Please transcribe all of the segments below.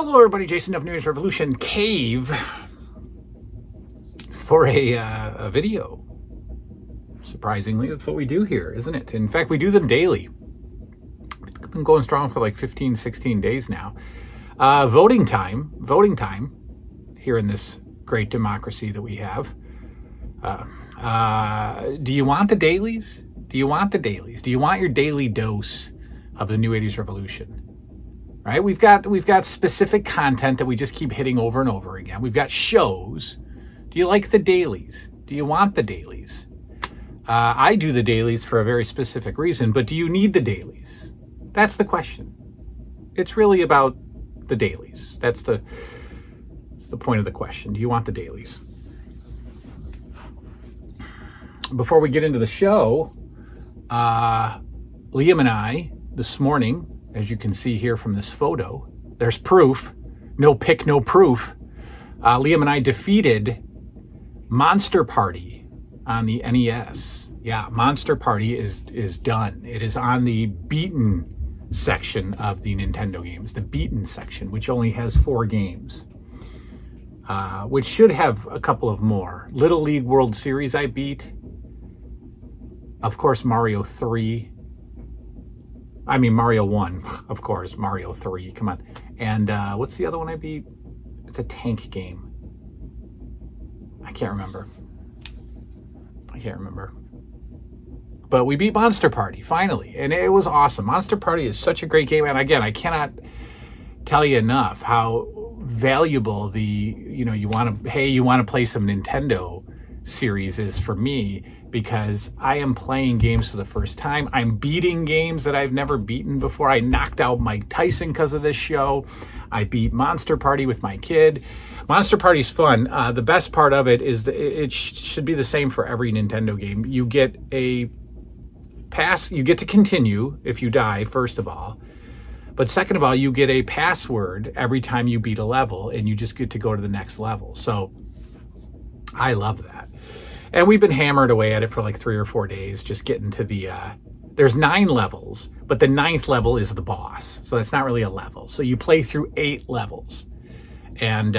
Hello, everybody. Jason of New Year's Revolution Cave for a video. Surprisingly, that's what we do here, isn't it? In fact, we do them daily. We've been going strong for like 15, 16 days now. Voting time here in this great democracy that we have. Do you want the dailies? Do you want the dailies? Do you want your daily dose of the New 80s Revolution? Right? We've got specific content that we just keep hitting over and over again. We've got shows. Do you like the dailies? Do you want the dailies? I do the dailies for a very specific reason, but do you need the dailies? That's the question. It's really about the dailies. That's the point of the question. Do you want the dailies? Before we get into the show, Liam and I, this morning, as you can see here from this photo, there's proof. No pic, no proof. Liam and I defeated Monster Party on the NES. Yeah, Monster Party is done. It is on the beaten section of the Nintendo games, the beaten section, which only has 4 games, which should have a couple of more. Little League World Series I beat. Of course, Mario 1, of course, Mario 3, come on. And what's the other one I beat? It's a tank game. I can't remember. But we beat Monster Party, finally, and it was awesome. Monster Party is such a great game, and again, I cannot tell you enough how valuable you want to play some Nintendo series is for me, because I am playing games for the first time. I'm beating games that I've never beaten before. I knocked out Mike Tyson because of this show. I beat Monster Party with my kid. Monster Party's fun. The best part of it is it should be the same for every Nintendo game. You get a pass. You get to continue if you die, first of all. But second of all, you get a password every time you beat a level, and you just get to go to the next level. So I love that. And we've been hammered away at it for like 3 or 4 days, just getting to the, there's 9 levels, but the 9th level is the boss. So that's not really a level. So you play through 8 levels. And,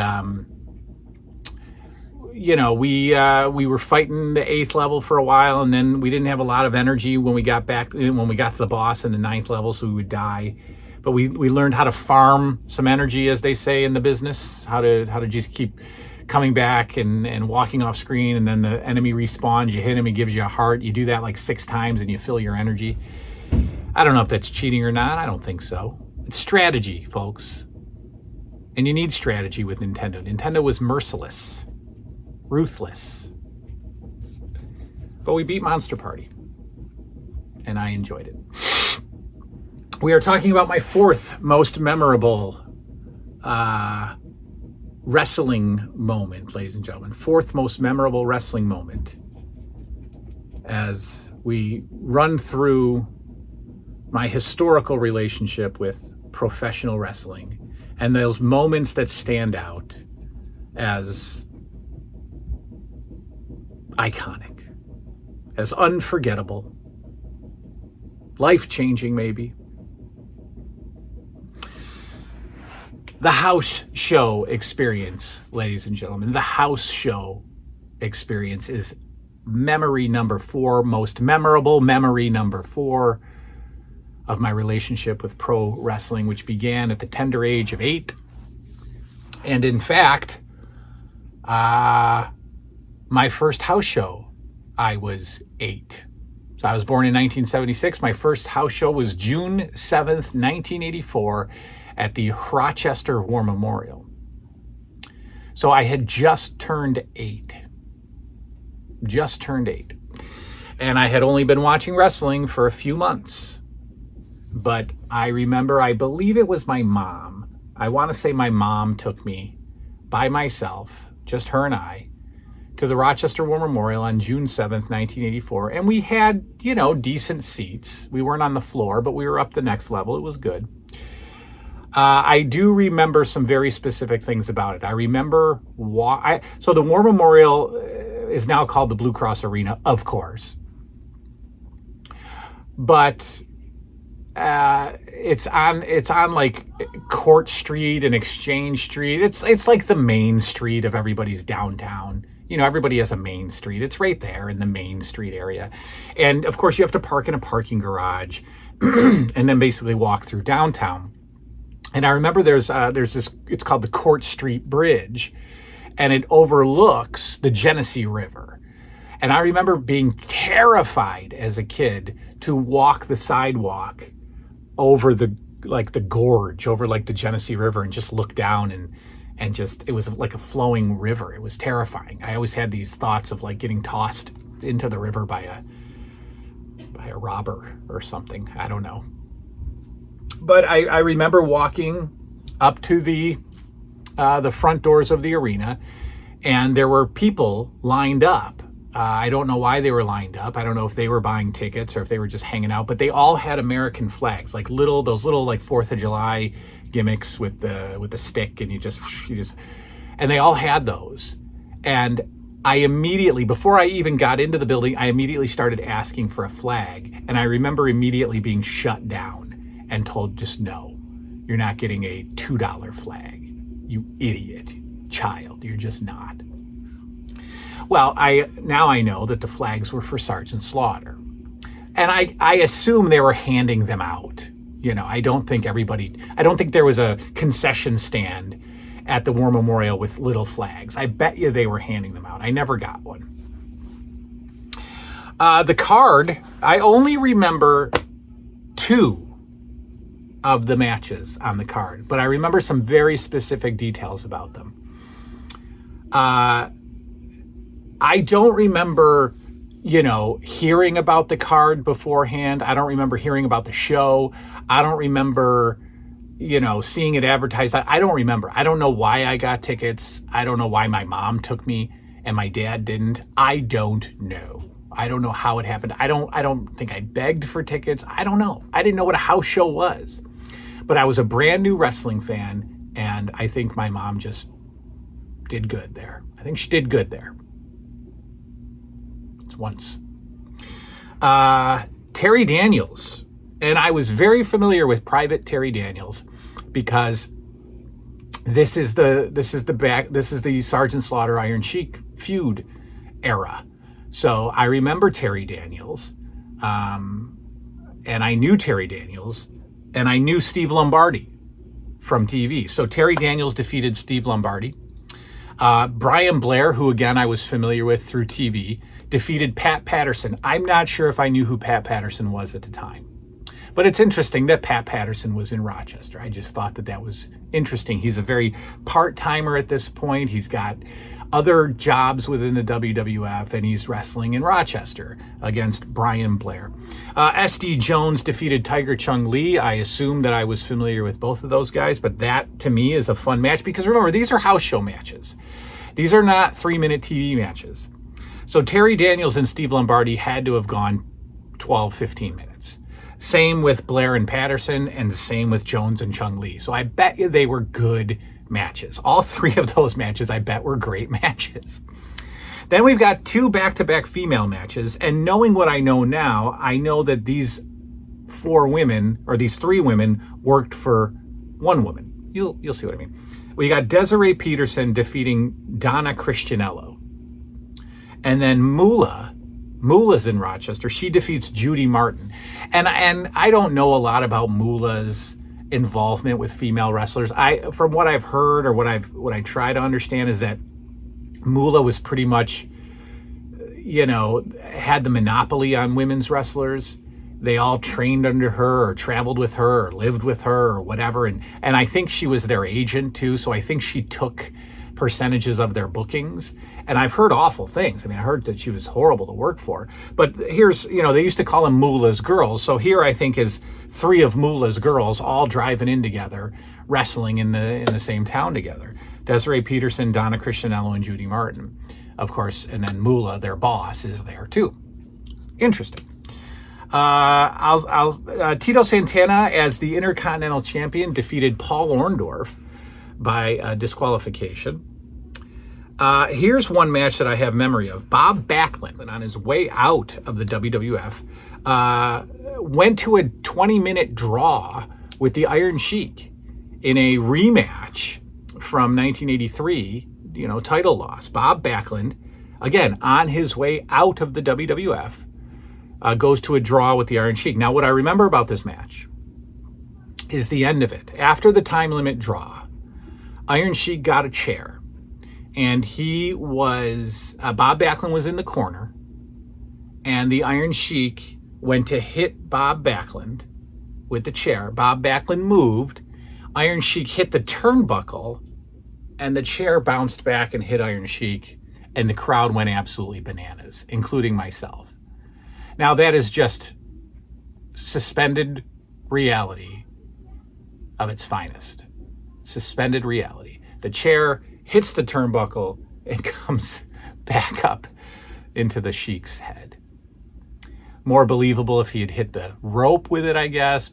we were fighting the 8th level for a while, and then we didn't have a lot of energy when we got to the boss in the 9th level, so we would die. But we learned how to farm some energy, as they say in the business, how to just keep coming back and walking off screen, and then the enemy respawns, you hit him, he gives you a heart. You do that like 6 times and you fill your energy. I don't know if that's cheating or not. I don't think so. It's strategy, folks. And you need strategy with Nintendo. Nintendo was merciless, ruthless. But we beat Monster Party, and I enjoyed it. We are talking about my 4th most memorable wrestling moment, ladies and gentlemen. 4th most memorable wrestling moment, as we run through my historical relationship with professional wrestling and those moments that stand out as iconic, as unforgettable, life-changing maybe. The house show experience, ladies and gentlemen. The house show experience is memory number 4, most memorable memory number 4 of my relationship with pro wrestling, which began at the tender age of 8. And in fact, my first house show, I was 8. So I was born in 1976. My first house show was June 7th, 1984, at the Rochester War Memorial. So I had just turned 8. And I had only been watching wrestling for a few months. But I remember, I believe it was my mom. I want to say my mom took me by myself, just her and I, to the Rochester War Memorial on June 7th, 1984. And we had, decent seats. We weren't on the floor, but we were up the next level. It was good. I do remember some very specific things about it. I remember so the War Memorial is now called the Blue Cross Arena, of course. But it's on like Court Street and Exchange Street. It's like the main street of everybody's downtown. You know, everybody has a main street. It's right there in the main street area. And of course you have to park in a parking garage and then basically walk through downtown. And I remember there's this, it's called the Court Street Bridge, and it overlooks the Genesee River. And I remember being terrified as a kid to walk the sidewalk over the gorge, over like the Genesee River, and just look down and just, it was like a flowing river. It was terrifying. I always had these thoughts of like getting tossed into the river by a robber or something. I don't know. But I remember walking up to the front doors of the arena, and there were people lined up. I don't know why they were lined up. I don't know if they were buying tickets or if they were just hanging out, but they all had American flags, like those little like 4th of July gimmicks with the stick, and you just, and they all had those. And I immediately, before I even got into the building, I immediately started asking for a flag. And I remember immediately being shut down and told, just no, you're not getting a $2 flag. You idiot child, you're just not. Well, now I know that the flags were for Sergeant Slaughter. And I assume they were handing them out. You know, I don't think there was a concession stand at the War Memorial with little flags. I bet you they were handing them out. I never got one. The card, I only remember 2 of the matches on the card, but I remember some very specific details about them. I don't remember, hearing about the card beforehand. I don't remember hearing about the show. I don't remember, seeing it advertised. I don't remember. I don't know why I got tickets. I don't know why my mom took me and my dad didn't. I don't know. I don't know how it happened. I don't think I begged for tickets. I don't know. I didn't know what a house show was. But I was a brand new wrestling fan, and I think my mom just did good there. I think she did good there. Once. Terry Daniels. And I was very familiar with Private Terry Daniels because this is the Sergeant Slaughter Iron Sheik feud era. So I remember Terry Daniels, and I knew Terry Daniels, and I knew Steve Lombardi from TV. So Terry Daniels defeated Steve Lombardi. Brian Blair, who again I was familiar with through TV, defeated Pat Patterson. I'm not sure if I knew who Pat Patterson was at the time. But it's interesting that Pat Patterson was in Rochester. I just thought that was interesting. He's a very part-timer at this point. He's got other jobs within the WWF, and he's wrestling in Rochester against Brian Blair. SD Jones defeated Tiger Chung Lee. I assume that I was familiar with both of those guys, but that to me is a fun match because remember, these are house show matches. These are not 3-minute TV matches. So Terry Daniels and Steve Lombardi had to have gone 12, 15 minutes. Same with Blair and Patterson, and the same with Jones and Chung Lee. So I bet you they were good matches. All 3 of those matches, I bet, were great matches. Then we've got 2 back-to-back female matches, and knowing what I know now, I know that these 4 women, or these 3 women, worked for one woman. You'll see what I mean. We got Desiree Peterson defeating Donna Christianello. And then Moolah's in Rochester. She defeats Judy Martin. And I don't know a lot about Moolah's involvement with female wrestlers. From what I've heard or what I try to understand is that Moolah was pretty much, had the monopoly on women's wrestlers. They all trained under her or traveled with her or lived with her or whatever. And I think she was their agent too. So I think she took percentages of their bookings. And I've heard awful things. I mean, I heard that she was horrible to work for. But here's, they used to call them Moolah's girls. So here I think is 3 of Moolah's girls all driving in together, wrestling in the same town together. Desiree Peterson, Donna Christianello, and Judy Martin, of course. And then Moolah, their boss, is there too. Interesting. Tito Santana, as the Intercontinental Champion, defeated Paul Orndorff by disqualification. Here's one match that I have memory of. Bob Backlund, on his way out of the WWF, went to a 20-minute draw with the Iron Sheik in a rematch from 1983, title loss. Bob Backlund, again, on his way out of the WWF, goes to a draw with the Iron Sheik. Now, what I remember about this match is the end of it. After the time limit draw, Iron Sheik got a chair, and Bob Backlund was in the corner, and the Iron Sheik went to hit Bob Backlund with the chair. Bob Backlund moved. Iron Sheik hit the turnbuckle, and the chair bounced back and hit Iron Sheik, and the crowd went absolutely bananas, including myself. Now, that is just suspended reality of its finest. Suspended reality. The chair hits the turnbuckle and comes back up into the Sheik's head. More believable if he had hit the rope with it, I guess,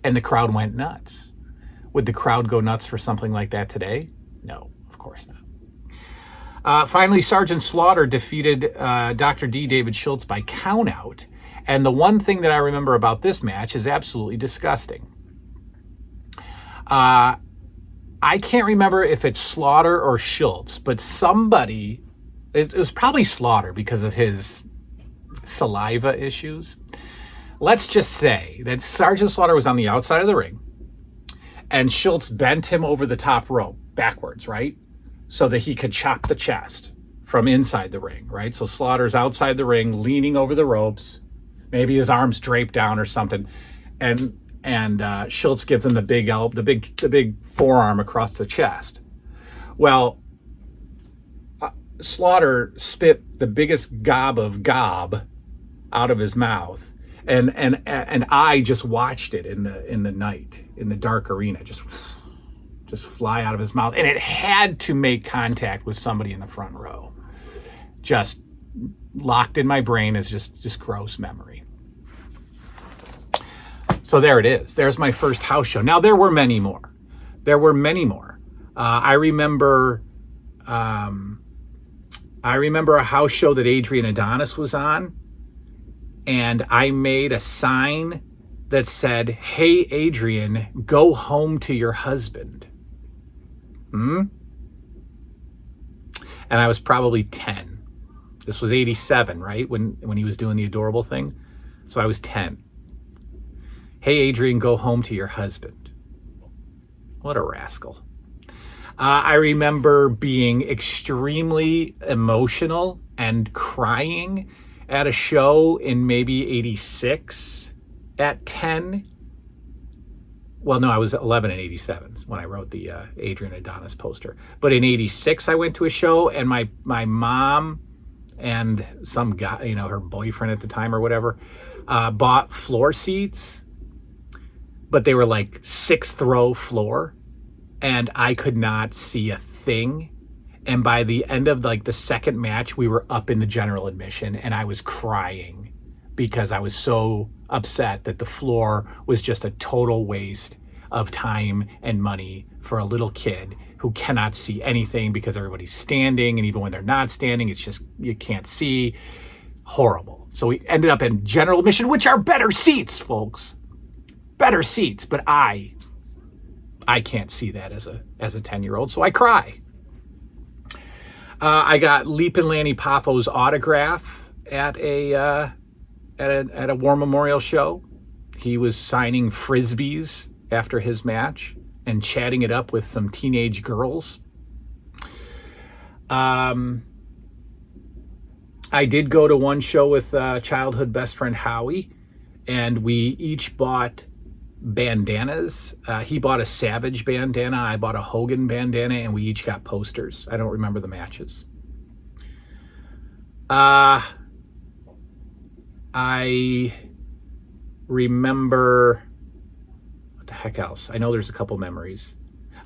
and the crowd went nuts. Would the crowd go nuts for something like that today? No, of course not. Finally, Sergeant Slaughter defeated Dr. D. David Schultz by countout. And the one thing that I remember about this match is absolutely disgusting. I can't remember if it's Slaughter or Schultz, but somebody, it was probably Slaughter because of his saliva issues. Let's just say that Sergeant Slaughter was on the outside of the ring, and Schultz bent him over the top rope backwards, right? So that he could chop the chest from inside the ring, right? So Slaughter's outside the ring, leaning over the ropes, maybe his arms draped down or something, and Schultz gives him the big forearm across the chest. Well, Slaughter spit the biggest gob out of his mouth, and I just watched it in the night, in the dark arena, just fly out of his mouth, and it had to make contact with somebody in the front row. Just locked in my brain as just gross memory. So there it is. There's my first house show. Now, there were many more. I remember a house show that Adrian Adonis was on, and I made a sign that said, "Hey, Adrian, go home to your husband." And I was probably 10. This was 87, right? When he was doing the adorable thing. So I was 10. "Hey, Adrian, go home to your husband." What a rascal. I remember being extremely emotional and crying at a show in maybe 86 at 10. Well, no, I was 11 in 87 when I wrote the Adrian Adonis poster. But in 86, I went to a show, and my mom and some guy, her boyfriend at the time or whatever, bought floor seats, but they were like 6th row floor, and I could not see a thing. And by the end of the second match, we were up in the general admission, and I was crying because I was so upset that the floor was just a total waste of time and money for a little kid who cannot see anything because everybody's standing, and even when they're not standing, it's just, you can't see. Horrible. So we ended up in general admission, which are better seats, folks. Better seats, but I can't see that as a 10-year-old, so I cry. I got Leapin' Lanny Poffo's autograph at a War Memorial show. He was signing Frisbees after his match and chatting it up with some teenage girls. I did go to one show with childhood best friend Howie, and we each bought bandanas. He bought a Savage bandana, I bought a Hogan bandana, and we each got posters. I don't remember the matches. I remember, what the heck else? I know there's a couple memories.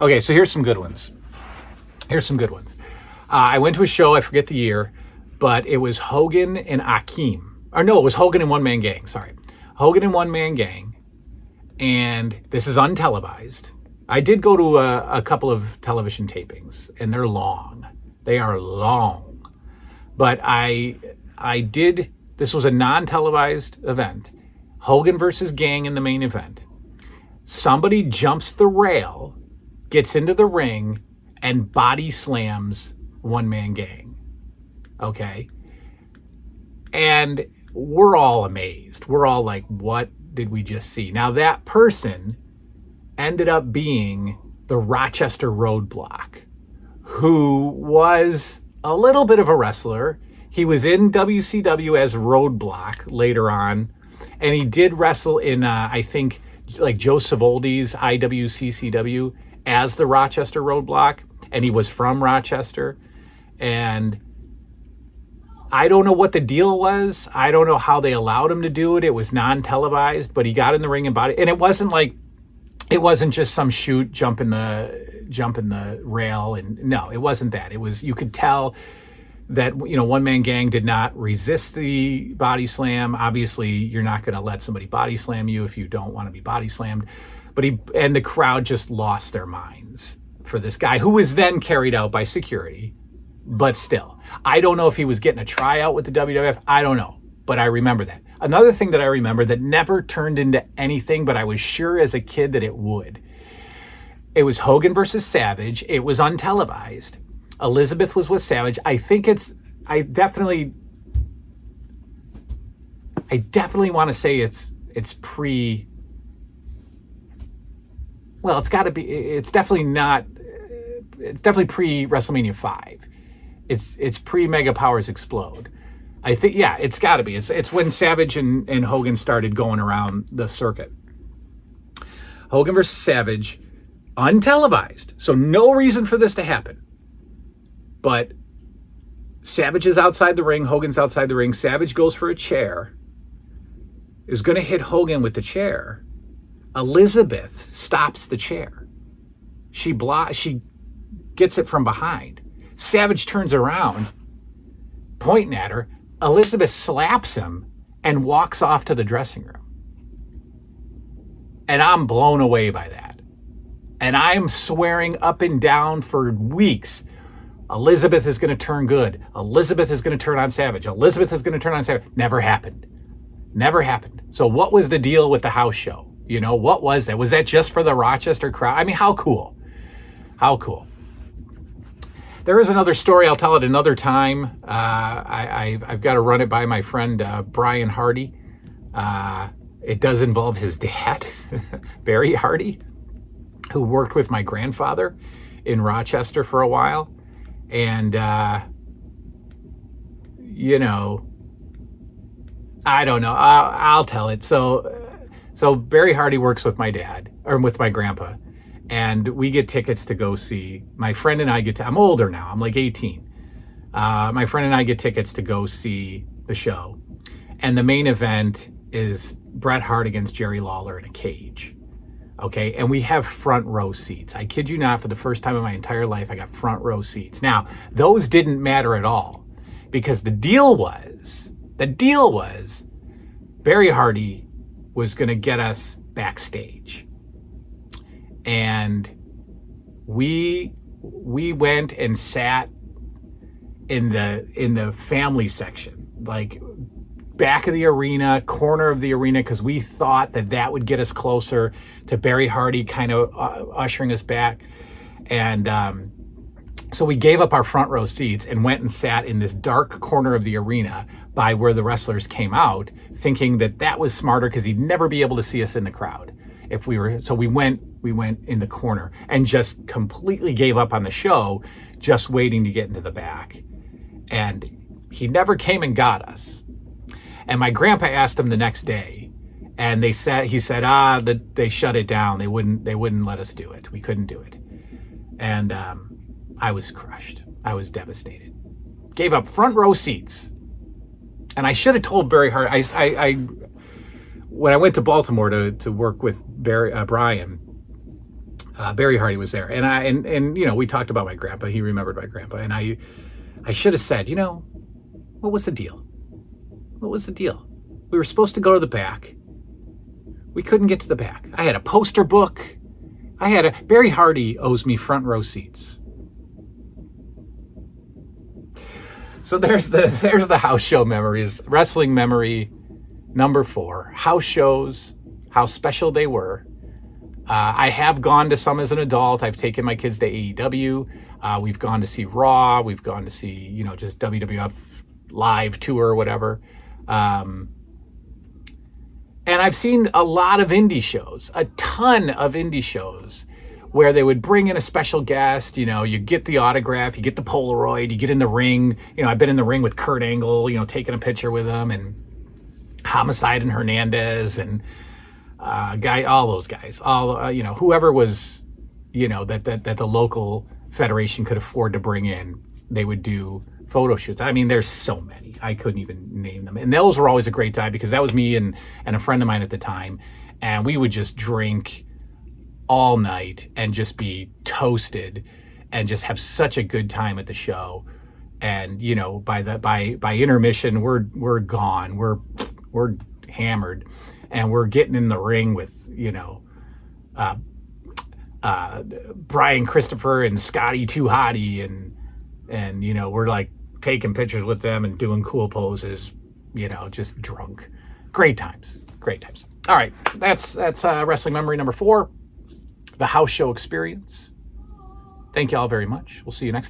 Okay, so here's some good ones. I went to a show, I forget the year, but it was Hogan and Akeem. Or no, it was Hogan and One Man Gang, sorry. Hogan and One Man Gang, and this is untelevised. I did go to a couple of television tapings, and they're long. They are long. But I did This was a non-televised event. Hogan versus Gang in the main event. Somebody jumps the rail, gets into the ring, and body slams One Man Gang. Okay? And we're all amazed. We're all like, what did we just see? Now, that person ended up being the Rochester Roadblock, who was a little bit of a wrestler. He was in WCW as Roadblock later on, and he did wrestle in, I think, like Joe Savoldi's IWCCW as the Rochester Roadblock, and he was from Rochester. And I don't know what the deal was. I don't know how they allowed him to do it. It was non-televised, but he got in the ring and body, and it wasn't just some shoot, jump in the rail, and no, it wasn't that. It was, you could tell that, One Man Gang did not resist the body slam. Obviously, you're not going to let somebody body slam you if you don't want to be body slammed. But the crowd just lost their minds for this guy, who was then carried out by security. But still, I don't know if he was getting a tryout with the WWF. I don't know, but I remember that. Another thing that I remember that never turned into anything, but I was sure as a kid that it would. It was Hogan versus Savage. It was untelevised. Elizabeth was with Savage. I definitely want to say it's pre. Well, it's definitely pre WrestleMania 5. It's pre Mega Powers Explode. I think, yeah, it's got to be. It's when Savage and Hogan started going around the circuit. Hogan versus Savage, untelevised. So no reason for this to happen. But Savage is outside the ring. Hogan's outside the ring. Savage goes for a chair. Is going to hit Hogan with the chair. Elizabeth stops the chair. She gets it from behind. Savage turns around, pointing at her. Elizabeth slaps him and walks off to the dressing room. And I'm blown away by that. And I'm swearing up and down for weeks, Elizabeth is going to turn good. Elizabeth is going to turn on Savage. Elizabeth is going to turn on Savage. Never happened. Never happened. So what was the deal with the house show? What was that? Was that just for the Rochester crowd? I mean, how cool? How cool. There is another story. I'll tell it another time. I've got to run it by my friend Brian Hardy. It does involve his dad, Barry Hardy, who worked with my grandfather in Rochester for a while. And, I don't know. I'll tell it. So Barry Hardy works with my dad, or with my grandpa. And we get tickets to go see, my friend and I I'm older now, I'm like 18. My friend and I get tickets to go see the show. And the main event is Bret Hart against Jerry Lawler in a cage. Okay, and we have front row seats. I kid you not, for the first time in my entire life, I got front row seats. Now, those didn't matter at all, because the deal was, Barry Hardy was going to get us backstage. And we went and sat in the family section, like back of the arena, corner of the arena, because we thought that would get us closer to Barry Hardy kind of ushering us back. And so we gave up our front row seats and went and sat in this dark corner of the arena by where the wrestlers came out, thinking that was smarter because he'd never be able to see us in the crowd. So we went in the corner and just completely gave up on the show, just waiting to get into the back. And he never came and got us. And my grandpa asked him the next day, and he said, they shut it down. They wouldn't let us do it. We couldn't do it. And I was crushed. I was devastated. Gave up front row seats. And I should have told Barry Hart. When I went to Baltimore to work with Brian, Barry Hardy was there, and we talked about my grandpa. He remembered my grandpa, and I should have said, what was the deal? What was the deal? We were supposed to go to the back. We couldn't get to the back. I had a poster book. Barry Hardy owes me front row seats. So there's the house show memories. Wrestling memory number 4. House shows, how special they were. I have gone to some as an adult. I've taken my kids to AEW. We've gone to see Raw. We've gone to see, just WWF live tour or whatever. And I've seen a lot of indie shows, a ton of indie shows, where they would bring in a special guest. You get the autograph, you get the Polaroid, you get in the ring. I've been in the ring with Kurt Angle, taking a picture with him, and Homicide and Hernandez, and all those guys, whoever was, that the local federation could afford to bring in, they would do photo shoots. I mean, there's so many, I couldn't even name them. And those were always a great time, because that was me and a friend of mine at the time. And we would just drink all night and just be toasted and just have such a good time at the show. And, by intermission, we're gone. We're hammered, and we're getting in the ring with, Brian Christopher and Scotty Too Hottie, and we're like taking pictures with them and doing cool poses, just drunk. Great times. All right, that's wrestling memory number 4, the house show experience. Thank you all very much. We'll see you next time.